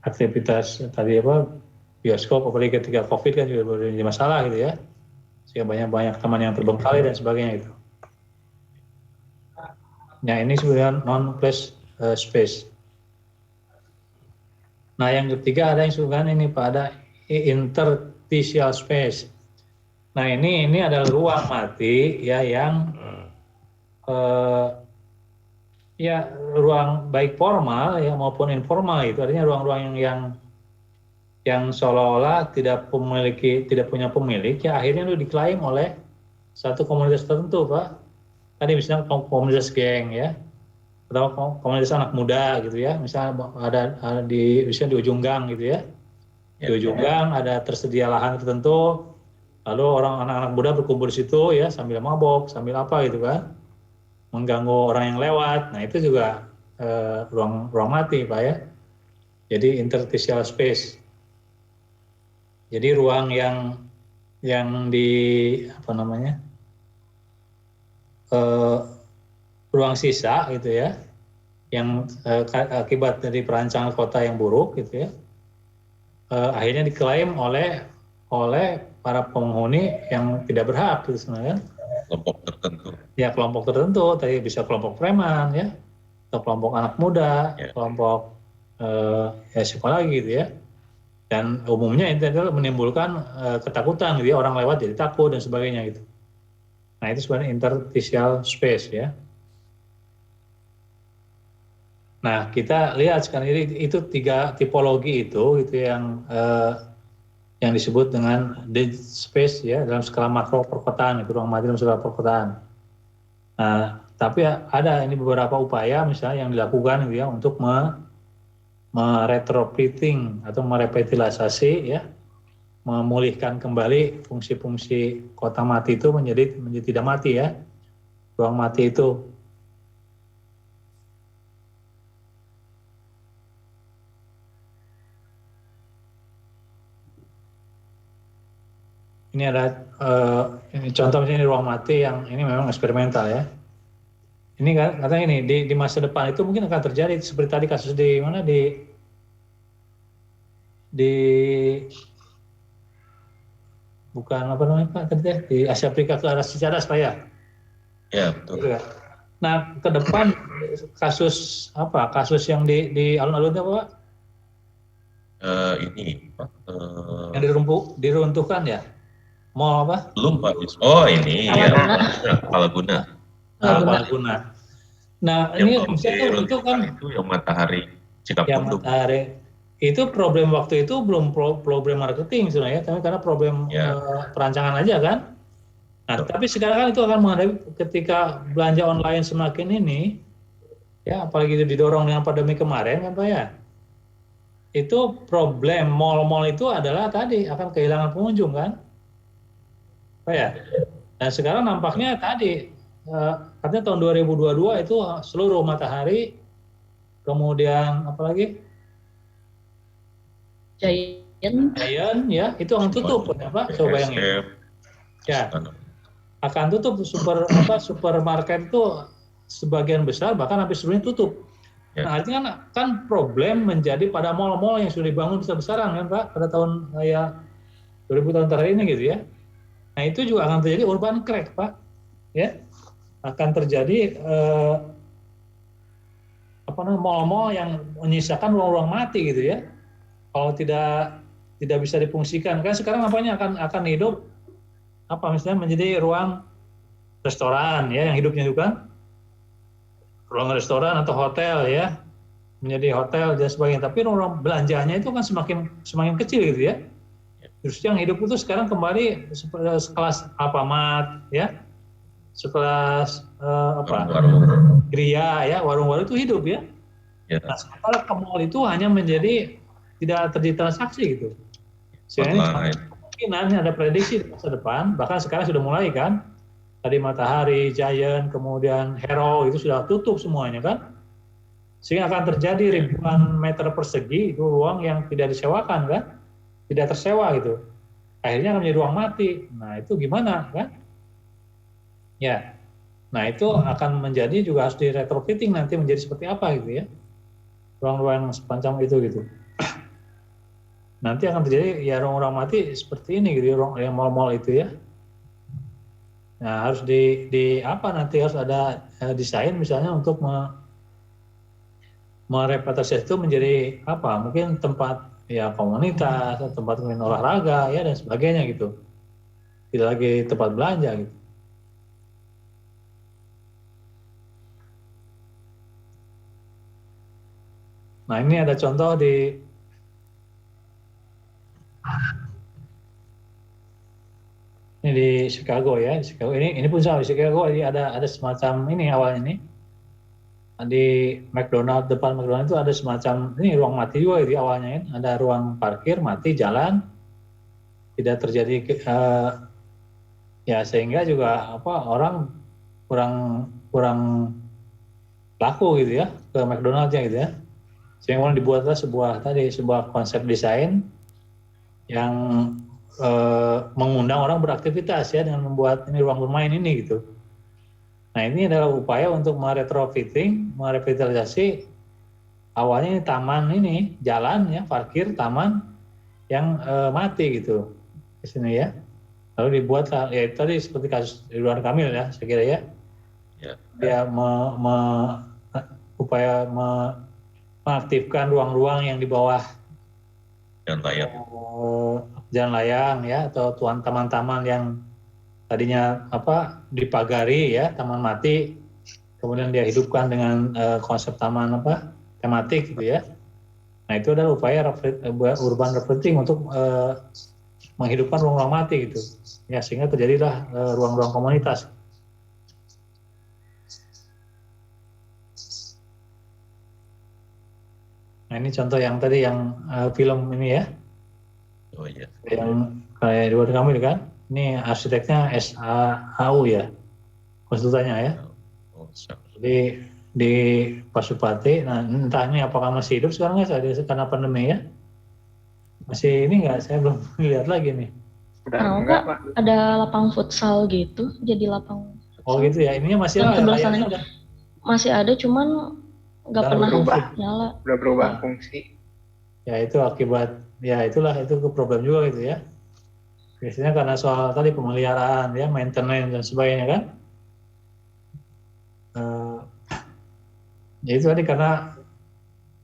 aktivitas tadi bioskop, apalagi ketika COVID kan juga menjadi masalah gitu ya, sehingga banyak teman yang terbengkalai dan sebagainya gitu. Nah ini sebenarnya non-class space. Nah yang ketiga ada yang sebenarnya ini Pak, ada interstitial space. Nah ini adalah ruang mati ya yang ya ruang baik formal ya maupun informal, itu artinya ruang-ruang yang seolah-olah tidak punya pemilik ya, akhirnya itu diklaim oleh satu komunitas tertentu Pak. Tadi misalnya komunitas geng ya, atau komunitas anak muda gitu ya, misalnya ada misalnya di ujung gang gitu ya, di ujung gang ada tersedia lahan tertentu, lalu anak-anak muda berkumpul di situ ya sambil mabok sambil apa gitu kan, mengganggu orang yang lewat. Nah itu juga ruang mati Pak ya. Jadi interstitial space. Jadi ruang yang di ruang sisa gitu ya, yang akibat dari perancangan kota yang buruk gitu ya, akhirnya diklaim oleh para penghuni yang tidak berhak gitu sebenarnya. Kelompok tertentu. Ya kelompok tertentu, tadi bisa kelompok preman ya, atau kelompok anak muda, kelompok ya siapa lagi gitu ya. Dan umumnya itu adalah menimbulkan ketakutan gitu ya, orang lewat jadi takut dan sebagainya gitu. Nah itu sebenarnya interstitial space ya. Nah kita lihat sekarang ini itu 3 tipologi itu yang disebut dengan dead space ya dalam skala makro perkotaan, itu ruang mati dalam skala perkotaan. Nah tapi ada ini beberapa upaya misalnya yang dilakukan gitu ya untuk meretrofitting atau merevitalisasi ya, memulihkan kembali fungsi-fungsi kota mati itu menjadi tidak mati ya, ruang mati itu. Ini ada ini contoh misalnya ruang mati yang ini memang eksperimental ya. Ini kan katanya ini di masa depan itu mungkin akan terjadi seperti tadi kasus di mana di bukan apa namanya Pak tadi ya, di Asia Afrika ke arah Cicadas Pak ya. Ya betul. Nah ke depan kasus yang di alun-alunnya Pak? Ini Pak. Yang diruntuhkan ya? Mall apa? Belum Pak. Oh ini ya. Palaguna. Nah yang ini belum itu kan itu yang Matahari Cikapundung. Yang Matahari itu problem waktu itu belum problem marketing sebenarnya, tapi karena problem perancangan aja kan. Nah, tapi sekarang kan itu akan menghadapi ketika belanja online semakin ini, ya apalagi itu didorong dengan pandemi kemarin kan Pak ya. Itu problem mall-mall itu adalah tadi akan kehilangan pengunjung kan, Pak ya. Dan sekarang nampaknya tadi katanya tahun 2022 itu seluruh Matahari, kemudian apalagi Giant ya itu akan tutup ya Pak, coba bayangin. Ya akan tutup supermarket itu sebagian besar bahkan hampir seluruhnya tutup. Nah artinya kan problem menjadi pada mall-mall yang sudah dibangun besar-besaran kan Pak pada tahun 2000 tahun terakhir ini gitu ya. Nah itu juga akan terjadi urban crack Pak ya, akan terjadi mall-mall yang menyisakan ruang-ruang mati gitu ya. Kalau tidak bisa difungsikan kan sekarang apanya akan hidup misalnya menjadi ruang restoran ya, yang hidupnya itu kan ruang restoran atau hotel ya, menjadi hotel dan sebagainya, tapi ruang belanjanya itu kan semakin kecil gitu ya. Justru yang hidup itu sekarang kembali sekelas Alfamart ya, sekelas Gria ya, warung-warung itu hidup ya. Nah sementara ke mall itu hanya menjadi tidak terjadi transaksi gitu. Sehingga kemungkinan ada prediksi di masa depan, bahkan sekarang sudah mulai kan, tadi Matahari, Giant, kemudian Hero itu sudah tutup semuanya kan, sehingga akan terjadi ribuan meter persegi itu ruang yang tidak disewakan kan, tidak tersewa gitu, akhirnya akan menjadi ruang mati. Nah itu gimana kan? Ya, nah itu akan menjadi juga harus di retrofitting nanti menjadi seperti apa gitu ya, ruang-ruang semacam itu gitu. nanti akan terjadi ya ruang-ruang mati seperti ini gitu, yang mal-mal itu ya. Nah, harus di apa nanti harus ada desain misalnya untuk merepitalisasi itu menjadi apa? Mungkin tempat ya komunitas, tempat main olahraga ya dan sebagainya gitu. Tidak lagi tempat belanja gitu. Nah, ini ada contoh ini di Chicago ya, di Chicago ini pun sama di Chicago, jadi ada semacam ini awalnya nih di McDonald, depan McDonald itu ada semacam ini ruang mati juga itu awalnya kan, ada ruang parkir mati jalan, tidak terjadi ya sehingga juga apa orang kurang laku gitu ya ke McDonald-nya gitu ya, sehingga dibuatlah sebuah konsep desain yang mengundang orang beraktivitas ya dengan membuat ini ruang bermain ini gitu. Nah, ini adalah upaya untuk merevitalisasi awalnya ini taman ini, jalan ya, parkir, taman yang mati gitu di sini ya. Lalu dibuat ya tadi seperti kasus Ridwan Kamil ya, saya kira ya. Ya. Dia upaya mengaktifkan ruang-ruang yang di bawah jalan layang ya, atau taman-taman yang tadinya apa dipagari ya, taman mati, kemudian dia hidupkan dengan konsep taman apa tematik gitu ya. Nah, itu adalah upaya urban reflecting untuk menghidupkan ruang-ruang mati gitu ya, sehingga terjadilah ruang-ruang komunitas. Nah, ini contoh yang tadi yang film ini ya. Oh iya. Yang kayak Ridwan Kamil kan. Ini arsiteknya SAHU ya, konsultannya ya. Jadi di Pasupati. Nah, entah ini apakah masih hidup sekarang ya, karena pandemi ya. Masih ini nggak? Saya belum lihat lagi nih. Udah enggak, Pak. Ada lapang futsal gitu, jadi lapang futsal. Oh gitu ya, ininya masih ada. Masih ada, cuman nggak pernah nyala. Udah berubah fungsi. Ya itu akibat, ya itulah itu problem juga gitu ya. Biasanya karena soal tadi pemeliharaan ya, maintenance dan sebagainya kan. Ya itu tadi karena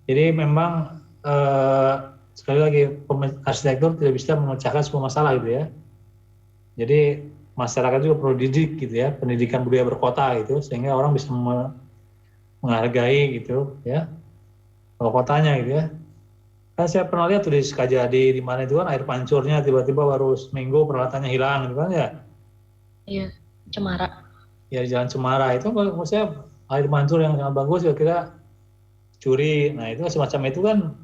jadi memang sekali lagi arsitektur tidak bisa memecahkan semua masalah gitu ya. Jadi masyarakat juga perlu dididik gitu ya, pendidikan budaya berkota gitu, sehingga orang bisa menghargai gitu ya kotanya gitu ya. Kan saya pernah lihat tuh di Sekajadi di mana itu kan air pancurnya tiba-tiba baru seminggu peralatannya hilang gitu kan ya. Iya, Cemara. Ya di Jalan Cemara itu kalau saya air mancur yang sangat bagus ya kira curi. Nah, itu semacam itu kan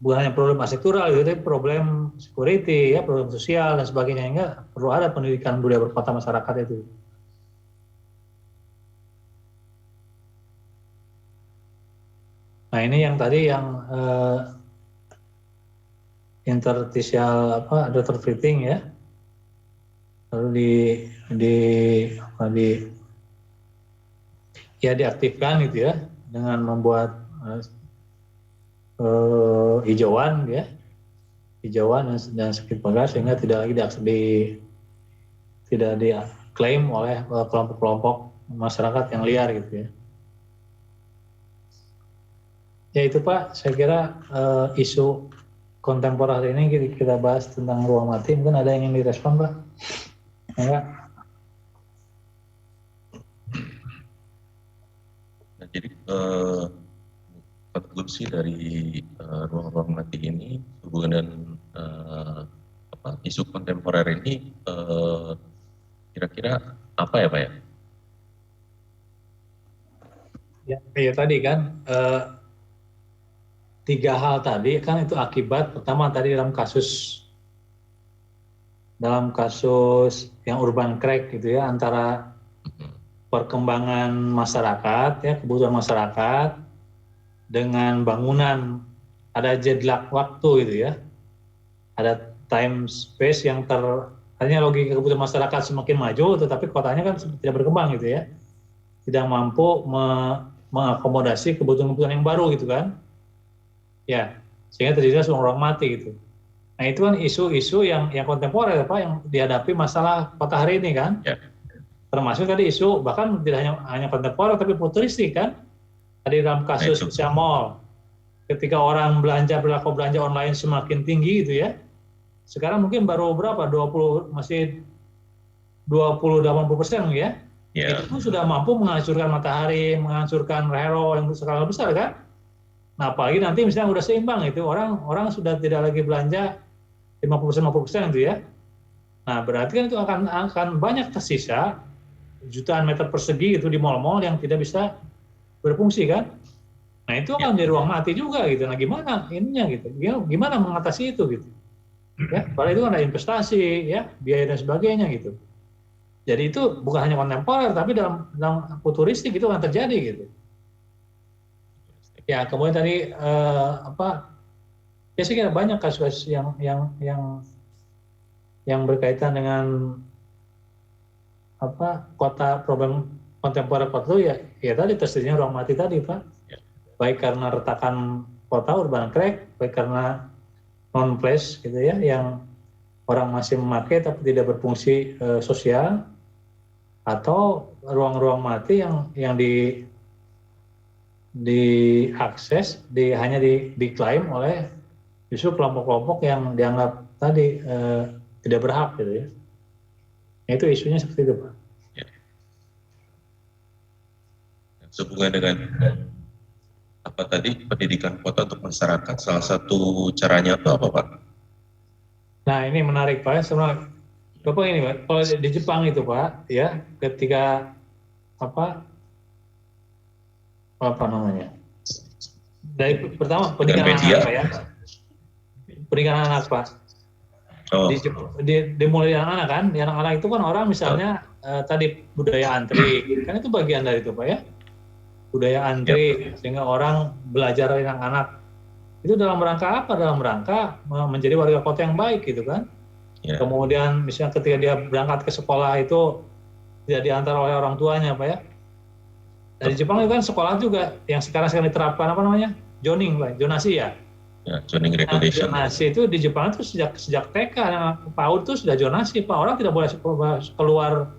bukan hanya problem arsitektural gitu, tapi problem security ya, problem sosial dan sebagainya, hingga perlu ada pendidikan budaya berkota masyarakat itu. Nah, ini yang tadi yang interstitial apa retrofitting ya, lalu diaktifkan gitu ya dengan membuat hijauan ya, hijauan dan sedikit pagar, sehingga tidak lagi tidak diklaim oleh kelompok-kelompok masyarakat yang liar gitu ya. Ya itu Pak, saya kira isu kontemporer ini kita bahas tentang ruang mati. Mungkin ada yang ingin direspon Pak? Enggak? Nah, jadi konklusi dari ruang-ruang mati ini hubungan dengan isu kontemporer ini kira-kira apa ya Pak ya? Ya tadi kan tiga hal tadi kan itu akibat pertama tadi dalam kasus yang urban crack gitu ya, antara perkembangan masyarakat ya, kebutuhan masyarakat dengan bangunan, ada jetlak waktu gitu ya, ada time space yang artinya logika kebutuhan masyarakat semakin maju tetapi kotanya kan tidak berkembang gitu ya, tidak mampu mengakomodasi kebutuhan-kebutuhan yang baru gitu kan ya. sehingga terjadi ruang mati gitu. Nah itu kan isu-isu yang kontemporer Pak, yang dihadapi masalah kota hari ini kan. Ya. Termasuk tadi isu bahkan tidak hanya kontemporer tapi futuristik kan. Tadi dalam kasus Mall, ketika orang perilaku belanja online semakin tinggi gitu ya. Sekarang mungkin baru berapa? 80% ya. Ya. Itu pun sudah mampu menghancurkan matahari, menghancurkan hero yang skala besar kan. Nah, apalagi nanti misalnya udah seimbang itu orang sudah tidak lagi belanja 50% itu ya. Nah, berarti kan itu akan banyak tersisa jutaan meter persegi itu di mal-mal yang tidak bisa berfungsi kan. Nah, itu akan menjadi ruang mati juga gitu. Nah, gimana ininya gitu? Gimana mengatasi itu gitu? Ya, padahal itu kan ada investasi ya, biaya dan sebagainya gitu. Jadi itu bukan hanya kontemporer tapi dalam futuristik itu akan terjadi gitu. Ya, kemudian tadi ya saya kira banyak kasus yang berkaitan dengan kota, problem kontemporer kota itu ya tadi tersedianya ruang mati tadi Pak. Ya. Baik karena retakan kota urban crack, baik karena non place gitu ya, yang orang masih memakai tapi tidak berfungsi sosial, atau ruang-ruang mati yang diakses hanya diklaim oleh justru kelompok-kelompok yang dianggap tadi tidak berhak gitu ya. Itu isunya seperti itu Pak. Ya. Sehubungan dengan apa tadi, pendidikan kota untuk masyarakat, salah satu caranya itu apa Pak? Nah ini menarik Pak, sebenarnya Bapak ini Pak, kalau di Jepang itu Pak ya, ketika apa namanya, dari pertama pendidikan anak Pak ya, pendidikan anak Pak. Oh. Dimulai dari anak-anak kan, di anak-anak itu kan orang misalnya tadi budaya antri, kan itu bagian dari itu Pak ya, budaya antri, sehingga orang belajar dari anak-anak itu dalam rangka apa? Dalam rangka menjadi warga kota yang baik gitu kan. Ya. Kemudian misalnya ketika dia berangkat ke sekolah itu tidak diantar oleh orang tuanya Pak ya. Dari Jepang itu kan sekolah juga yang sekarang diterapkan apa namanya? Zoning Pak, zonasi ya. Ya, zoning regulation. Nah, zonasi itu di Jepang itu sejak TK, PAUD itu sudah zonasi Pak. Orang tidak boleh keluar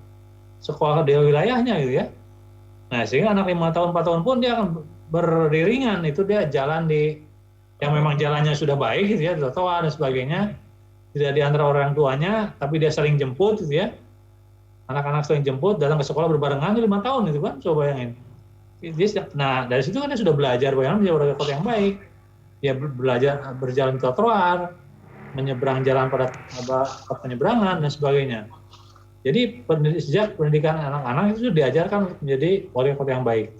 sekolah di wilayahnya gitu ya. Nah, sehingga anak 5 tahun, 4 tahun pun dia akan beriringan, itu dia jalan yang memang jalannya sudah baik gitu ya, trotoar dan sebagainya, tidak diantar orang tuanya, tapi dia saling jemput gitu ya. Anak-anak saling jemput, datang ke sekolah berbarengan 5 tahun itu kan, coba bayangin. Nah, dari situ kan dia sudah belajar bagaimana menjadi warga kota yang baik. Dia belajar berjalan trotoar, menyeberang jalan pada penyeberangan dan sebagainya. Jadi sejak pendidikan anak-anak itu diajarkan untuk menjadi warga kota yang baik.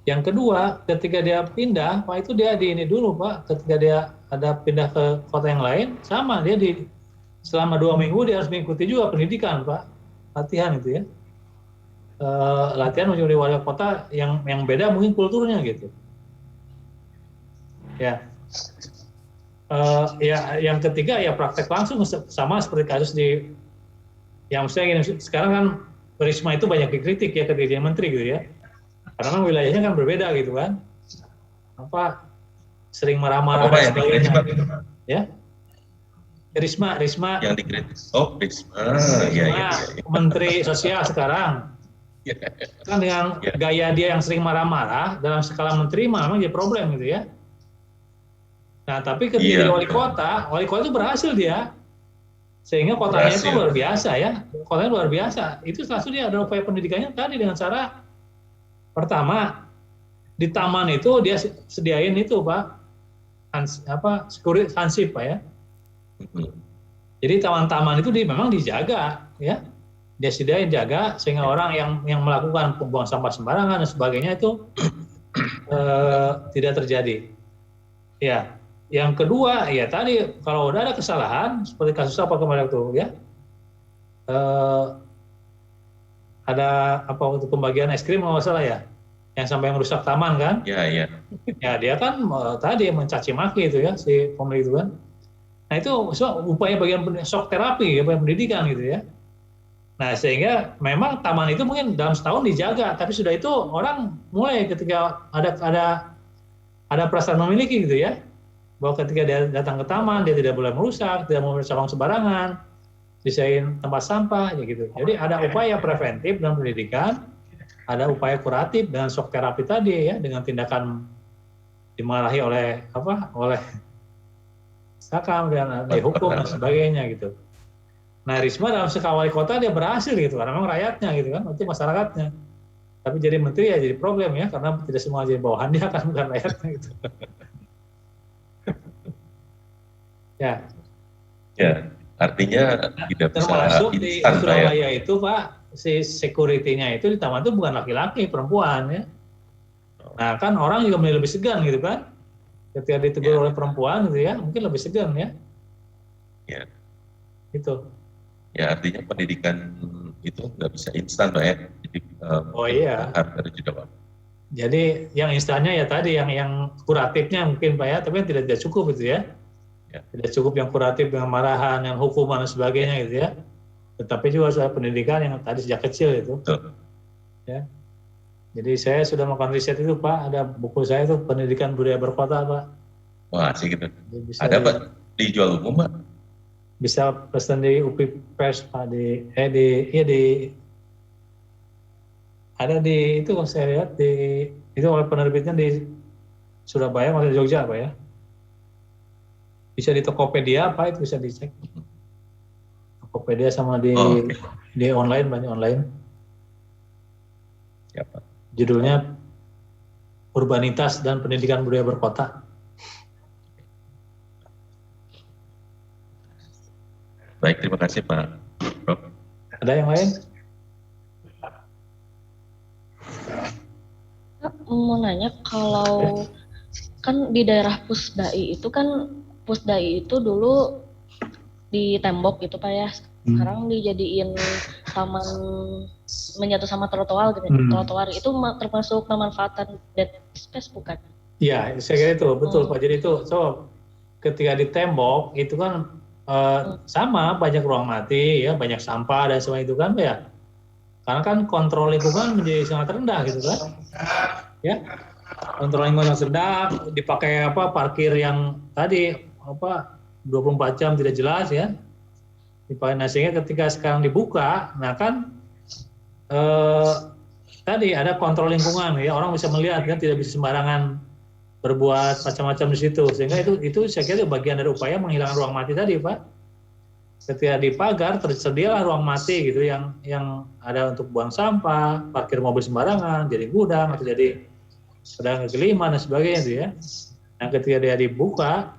Yang kedua, ketika dia pindah, Pak, itu dia di ini dulu Pak, ketika dia ada pindah ke kota yang lain, sama dia selama 2 minggu dia harus mengikuti juga pendidikan Pak, latihan gitu ya. Latihan menjadi warga kota yang beda mungkin kulturnya gitu. Ya. Yang ketiga ya praktek langsung sama seperti kasus yang saya gini, sekarang kan Risma itu banyak dikritik ya ketika dia menteri gitu ya, karena wilayahnya kan berbeda gitu kan, sering marah-marah dan sebagainya. Ya, Risma yang dikritik. Oh, Risma. Ya. Menteri Sosial sekarang. Kan dengan gaya dia yang sering marah-marah dalam skala menteri memang jadi problem gitu ya. Nah, tapi ketika jadi wali kota itu berhasil dia. Sehingga kotanya itu luar biasa ya, kotanya luar biasa. Itu salah satunya ada upaya pendidikannya tadi dengan cara pertama di taman itu dia sediain itu Pak, hansip Pak ya. Jadi taman-taman itu memang dijaga ya, dia sediain jaga sehingga orang yang melakukan pembuangan sampah sembarangan dan sebagainya itu tidak terjadi. Ya. Yang kedua, ya tadi kalau udah ada kesalahan seperti kasus apa kemarin itu ya, ada waktu pembagian es krim nggak salah ya, yang sampai merusak taman kan? Iya. Ya dia kan tadi mencaci maki itu ya si pemilik itu kan. Nah itu upaya bagian shock terapi, upaya pendidikan gitu ya. Nah sehingga memang taman itu mungkin dalam setahun dijaga, tapi sudah itu orang mulai ketika ada perasaan memiliki gitu ya. bahwa ketika dia datang ke taman dia tidak boleh merusak, tidak boleh cabang sembarangan, sisain tempat sampah, ya gitu. Jadi ada upaya preventif dalam pendidikan, ada upaya kuratif dengan shock terapi tadi ya, dengan tindakan dimarahi oleh sakam dan dihukum dan sebagainya gitu. Nah, Risma dalam skala wali kota dia berhasil gitu, karena memang rakyatnya gitu kan, nanti masyarakatnya. Tapi jadi menteri ya jadi problem ya, karena tidak semua jadi bawahan dia kan, bukan rakyatnya gitu. Ya. Ya, artinya tidak bisa Termasuk di instan, Pak, ya. Surabaya itu Pak, si security-nya itu di taman itu bukan laki-laki, perempuan ya. Nah kan orang juga mulai lebih segan gitu kan, ketika ditegur oleh perempuan gitu ya, mungkin lebih segan ya. Ya. Gitu. Ya, artinya pendidikan itu nggak bisa instan, Pak ya. Jadi iya. harus jeda waktu. Jadi yang instannya ya tadi yang kuratifnya mungkin Pak ya, tapi kan tidak cukup gitu ya. Tidak cukup yang kuratif dengan marahan, yang hukuman dan sebagainya gitu ya. Tetapi juga soal pendidikan yang tadi sejak kecil itu. Betul. Ya. Jadi saya sudah melakukan riset itu Pak, ada buku saya itu Pendidikan Budaya Berkota Pak. Wah, sih gitu. Ada Pak dijual umum Pak? Bisa pesan di UPI Press Pak, ada di itu kalau saya lihat itu oleh penerbitnya di Surabaya atau di Jogja Pak ya. Bisa di Tokopedia Pak, itu bisa dicek. Tokopedia sama di online, banyak online. Ya, Pak. Judulnya Urbanitas dan Pendidikan Budaya Berkota. Baik, terima kasih Pak Prof. Ada yang lain? Mau nanya, kalau kan di daerah Pusdai itu dulu di tembok gitu Pak ya, sekarang dijadiin taman menyatu sama trotoar gitu. Trotoar itu termasuk pemanfaatan dead space bukan? Iya, saya kira itu betul Pak. Jadi itu ketika di tembok itu kan sama banyak ruang mati ya, banyak sampah dan semua itu kan Pak ya. Karena kan kontrol lingkungan menjadi sangat rendah gitu kan. Ya. Kontrol lingkungan yang rendah, dipakai parkir yang tadi 24 jam tidak jelas ya. Dipakai, nah sehingga ketika sekarang dibuka, nah kan tadi ada kontrol lingkungan ya, orang bisa melihat kan, tidak bisa sembarangan berbuat macam-macam di situ, sehingga itu saya kira bagian dari upaya menghilangkan ruang mati tadi Pak. Ketika dipagar tersedialah ruang mati gitu yang ada untuk buang sampah, parkir mobil sembarangan, jadi gudang atau jadi pedang kelima dan sebagainya itu ya. Nah ketika dia dibuka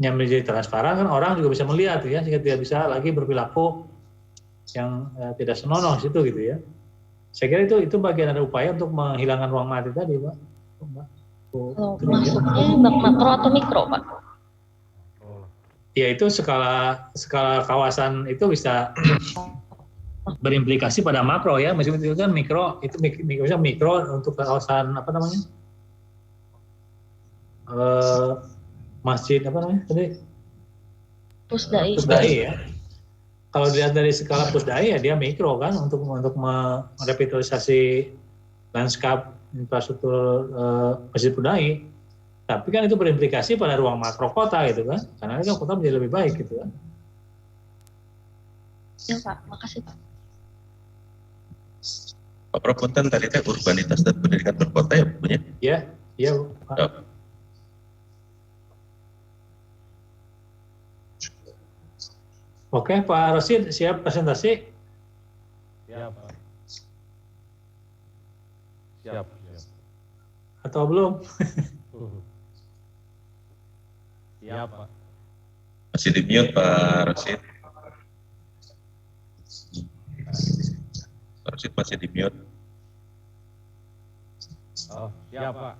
yang menjadi transparan kan, orang juga bisa melihat ya, sehingga tidak bisa lagi berperilaku yang tidak senonoh di situ gitu ya. Saya kira itu bagian dari upaya untuk menghilangkan ruang mati tadi Pak. Maksudnya makro atau mikro Pak? Ya itu skala kawasan itu bisa berimplikasi pada makro ya, meskipun itu kan mikro, itu mikro untuk kawasan masjid tadi? Pusdai ya. Kalau dilihat dari skala Pusdai ya dia mikro kan, untuk merevitalisasi lanskap infrastruktur Masjid Pusdai. Tapi kan itu berimplikasi pada ruang makro kota gitu kan, karena kan kota menjadi lebih baik gitu kan. Ya Pak, makasih Pak. Pak Prof, punten tadi urbanitas dan pendidikan berkota ya punya? Iya Pak. Ya. Oke, Pak Rosid, siap presentasi? Siap, Pak. Siap. Atau belum? Siap, Pak. Masih di mute Pak Rosid. Pak Rosid masih di mute. Oh, siap, Pak.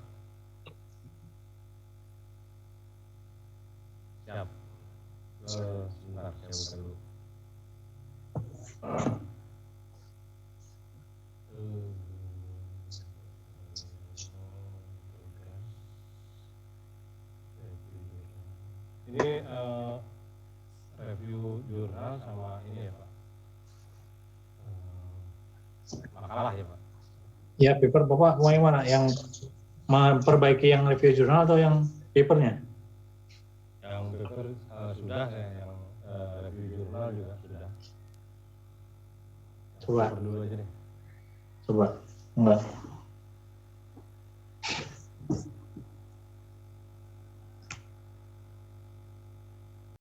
Siap. Sebentar, saya buka dulu. Ini review jurnal sama ini ya Pak, makalah ya Pak. Ya, paper Bapak mau yang mana? Yang memperbaiki yang review jurnal atau yang papernya? Yang paper sudah, yang review jurnal juga sudah. Coba. Paper dulu aja deh. Coba. Enggak.